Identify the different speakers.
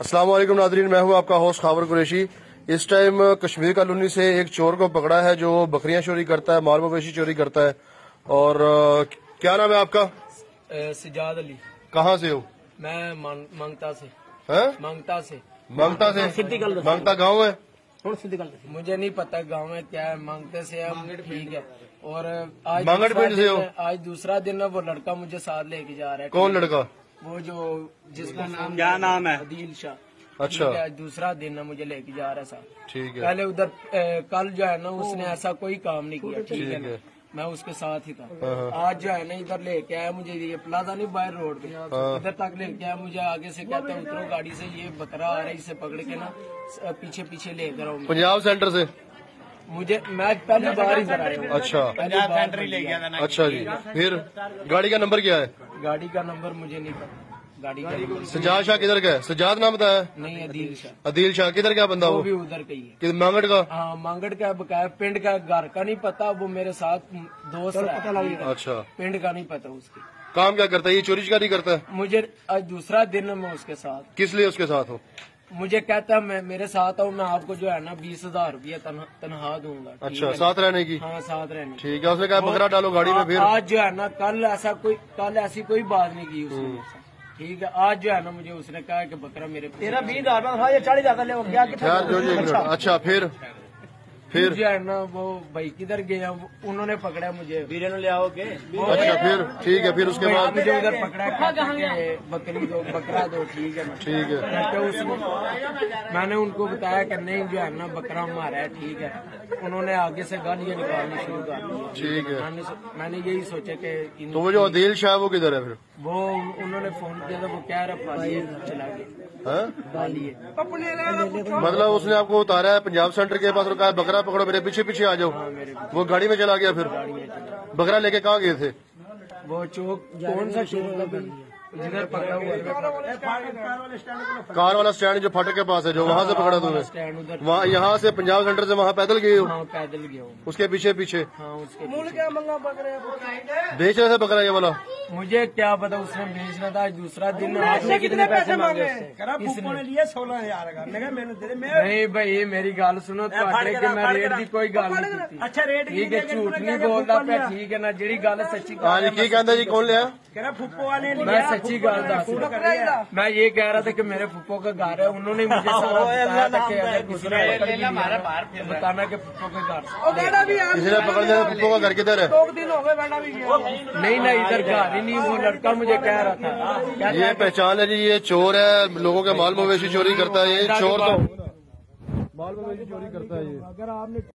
Speaker 1: अस्सलाम वालेकुम नादरीन, मैं हूं आपका होस्ट खावर कुरैशी। इस टाइम कश्मीर कॉलोनी से एक चोर को पकड़ा है जो बकरियां चोरी करता है, माल मवेशी चोरी करता है। और क्या नाम है आपका?
Speaker 2: सजाद अली।
Speaker 1: कहाँ से हो?
Speaker 2: मैं मंगता से।
Speaker 1: हैं?
Speaker 2: मंगता से।
Speaker 1: मंगता से? मंगता गाँव है?
Speaker 2: मुझे नहीं पता गांव में क्या है, मांगते से हम ठीक है। और आज
Speaker 1: मांगड़ पिंड से हो?
Speaker 2: आज दूसरा दिन है, वो लड़का मुझे साथ लेके जा रहा है।
Speaker 1: कौन लड़का?
Speaker 2: वो जो जिसका नाम
Speaker 3: क्या नाम है?
Speaker 2: अदील शाह।
Speaker 1: अच्छा,
Speaker 2: आज दूसरा दिन है, मुझे लेके जा रहा है साथ।
Speaker 1: ठीक है,
Speaker 2: पहले उधर कल जो है ना उसने ऐसा कोई काम नहीं किया, ठीक है ना, मैं उसके साथ ही था। आज जो है ना इधर लेके आया मुझे, ये प्लाजा नहीं बाहर रोड पे, इधर तक लेके आया मुझे। आगे से कहता है उतरो गाड़ी से, ये बकरा आ रहा है, इसे पकड़ के ना पीछे पीछे लेकर आओ।
Speaker 1: पंजाब सेंटर से?
Speaker 2: मुझे मैं पहली बार इधर आया हूँ।
Speaker 1: अच्छा,
Speaker 2: पहली बार
Speaker 3: ले गया था ना।
Speaker 1: अच्छा जी। फिर गाड़ी का नंबर क्या है?
Speaker 2: गाड़ी का नंबर मुझे नहीं पता। गाड़ी का नंबर
Speaker 1: सजाद शाह किधर का है? सजाद नाम बताया?
Speaker 2: नहीं, अदील शाह।
Speaker 1: अदील शाह किधर का बंदा?
Speaker 2: वो
Speaker 1: वो
Speaker 2: भी उधर का ही है।
Speaker 1: कि मांगड़ का?
Speaker 2: हाँ, मांगड़ का बकाया, पिंड का घर का नहीं पता। वो मेरे साथ दोस्त है।
Speaker 1: अच्छा,
Speaker 2: पिंड का नहीं पता उसके।
Speaker 1: काम क्या करता है? ये चोरी चकारी करता है?
Speaker 2: मुझे आज दूसरा दिन है मैं उसके साथ।
Speaker 1: किस लिए उसके साथ हो?
Speaker 2: मुझे कहता है मैं मेरे साथ आऊँ, मैं आपको जो है ना 20,000 रुपया तनख्वाह दूंगा। ठीक
Speaker 1: अच्छा,
Speaker 2: है?
Speaker 1: साथ रहने की?
Speaker 2: हाँ, साथ रहने।
Speaker 1: ठीक है। उसने कहा बकरा डालो गाड़ी में। फिर
Speaker 2: आज जो है ना कल ऐसी कोई बात नहीं की उसने। ठीक है, आज जो है ना मुझे उसने कहा कि बकरा मेरे
Speaker 3: तेरा 20,000 था, ये 40,000 ले गया।
Speaker 1: यार जो एक मिनट। अच्छा, फिर
Speaker 2: जो है ना वो भाई किधर गया, उन्होंने पकड़ा मुझे।
Speaker 3: वीरे ने ले आओ के।
Speaker 1: अच्छा, फिर ठीक है। फिर उसके बाद?
Speaker 2: मुझे उधर पकड़ा, बकरी दो, बकरा दो, ठीक है ना।
Speaker 1: ठीक है।
Speaker 2: तो उसने मैंने उनको बताया कि नहीं जो है ना बकरा हमारा है, ठीक है। उन्होंने आगे से गालियां निकालनी शुरू कर दी।
Speaker 1: ठीक है।
Speaker 2: मैंने यही सोचा कि
Speaker 1: तो वो जो अदील शाह वो किधर है फिर?
Speaker 2: वो उन्होंने फोन किया था, वो कह रहा चला गया।
Speaker 1: हैं?
Speaker 2: डालिए।
Speaker 1: मतलब उसने आपको उतारा है पंजाब सेंटर के पास और कहा बकरा पकड़ो, मेरे पीछे पीछे आ जाओ। वो गाड़ी में चला गया। फिर बकरा लेके कहाँ गए थे?
Speaker 2: वो चौक कौन सा चौक जिधर पकड़ा हुआ है?
Speaker 1: कार वाला स्टैंड जो फाटक के पास है, जो वहाँ से पकड़ा तुम्हें?
Speaker 2: स्टैंड उधर।
Speaker 1: वहाँ यहाँ से पंजाब सेंटर से वहाँ पैदल गए हो?
Speaker 2: हाँ, पैदल गया हूँ।
Speaker 1: उसके पीछे पीछे
Speaker 2: हाँ, उसके
Speaker 1: बेच रहे थे बकरा ये वाला?
Speaker 2: मुझे क्या पता, उसने बेचना था। आज दूसरा दिन।
Speaker 3: आपने कितने पैसे मांगे?
Speaker 2: इसने
Speaker 3: लिए 16,000 का।
Speaker 2: नहीं भाई, मेरी गल सुनो, कि मैं रेट की कोई गल नहीं की।
Speaker 3: अच्छा, रेट
Speaker 2: ठीक है, झूठ नहीं बोलता पे, ठीक है ना। जी गल सच्ची
Speaker 1: हाँ जी, की कहता जी? कौन लिया?
Speaker 3: कह रहा फुप्पो वाले
Speaker 2: मैं सच्ची गल दस रहा। मैं ये कह रहा था कि मेरे फुप्पो का घर है। उन्होंने मुझे सारा बताया था कि अगर किसी ने बताना कि फुप्पो का घर।
Speaker 1: किसी ने पकड़ लिया? फुप्पो का घर किधर है?
Speaker 3: 2 दिन हो गए, बेटा भी गया।
Speaker 2: नहीं ना, इधर घर ही नहीं। वो लड़का मुझे कह रहा था।
Speaker 1: ये पहचान है जी, ये चोर है, लोगों के माल मवेशी चोरी करता है। ये चोर तो माल मवेशी चोरी करता है ये।